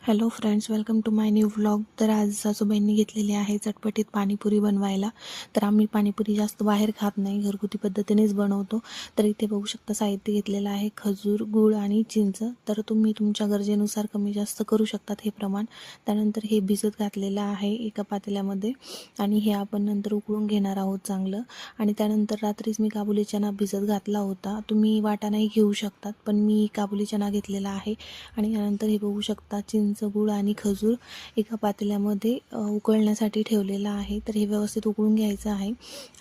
Hello friends, welcome to my new vlog. तर आज सासूबाईंनी घेतलेली आहे चटपटीत पाणीपुरी बनवायला. तर आम्ही पाणीपुरी जास्त बाहेर खात नाही, घरगुती पद्धतीनेच बनवतो. तर इथे बघू शकता साहित्य घेतलेलं आहे खजूर, गूळ आणि चिंच. तर तुम्ही तुमच्या गरजेनुसार कमी जास्त करू शकतात हे प्रमाण. त्यानंतर हे भिजत घातलेलं आहे एका पातेल्यामध्ये आणि हे आपण नंतर उकळून घेणार आहोत चांगलं. आणि त्यानंतर रात्रीच मी काबुली चना भिजत घातला होता. तुम्ही वाटाणाही घेऊ शकतात, पण मी काबुली चना घेतलेला आहे. आणि त्यानंतर हे बघू शकता चिंच, गूळ आणि खजूर एका पातेल्यामध्ये उकळण्यासाठी ठेवलेला आहे. तर हे व्यवस्थित उकळून घ्यायचं आहे.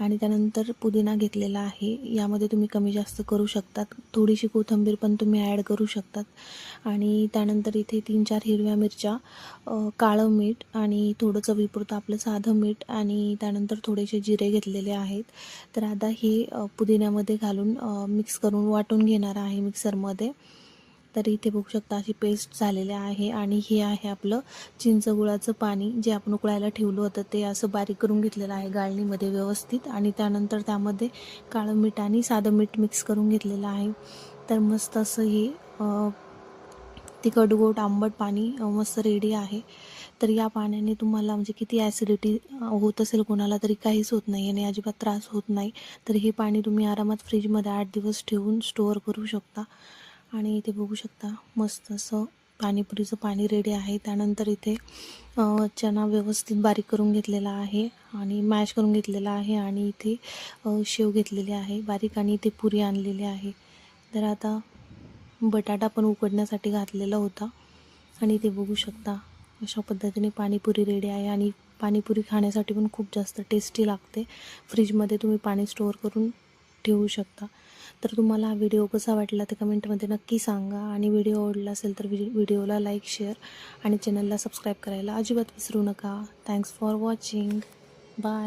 आणि त्यानंतर पुदिना घेतलेला आहे, यामध्ये तुम्ही कमी जास्त करू शकतात. थोडीशी कोथिंबीर पण तुम्ही ॲड करू शकतात. आणि त्यानंतर इथे 3-4 हिरव्या मिरच्या, काळं मीठ आणि थोडं चवीपुरतं आपलं साधं मीठ आणि त्यानंतर थोडेसे जिरे घेतलेले आहेत. तर आता हे पुदिन्यामध्ये घालून मिक्स करून वाटून घेणार आहे मिक्सरमध्ये. तर इथे बघू शकता अशी पेस्ट झालेली आहे. आणि हे आहे आपलं चिंच गुळाचं पाणी, जे आपण उकळायला ठेवलं होतं ते असं बारीक करून घेतलेलं आहे गाळणीमध्ये व्यवस्थित. आणि त्यानंतर त्यामध्ये काळं मीठ आणि साधं मीठ मिक्स करून घेतलेलं आहे. तर मस्त असं हे तिखट गोड आंबट पाणी मस्त रेडी आहे. तर या पाण्याने तुम्हाला म्हणजे किती ॲसिडिटी होत असेल कोणाला तरी काहीच होत नाही आणि अजिबात त्रास होत नाही. तर हे पाणी तुम्ही आरामात फ्रीजमध्ये 8 दिवस ठेवून स्टोअर करू शकता. आणि इथे बघू शकता मस्त असं पाणीपुरीचं पाणी रेडी आहे. त्यानंतर इथे चना व्यवस्थित बारीक करून घेतलेला आहे आणि मॅश करून घेतलेला आहे. आणि इथे शेव घेतलेली आहे बारीक आणि इथे पुरी आणलेली आहे. तर आता बटाटा पण उकडण्यासाठी घातलेला होता. आणि इथे बघू शकता अशा पद्धतीने पाणीपुरी रेडी आहे. आणि पाणीपुरी खाण्यासाठी पण खूप जास्त टेस्टी लागते. फ्रीजमध्ये तुम्ही पाणी स्टोअर करून ठेवू शकता. तर तुम्हाला हा व्हिडिओ कसा वाटला ते कमेंटमध्ये नक्की सांगा. आणि व्हिडिओ आवडला असेल तर व्हिडिओला लाईक, शेअर आणि चॅनलला सबस्क्राईब करायला अजिबात विसरू नका. Thanks for watching. बाय.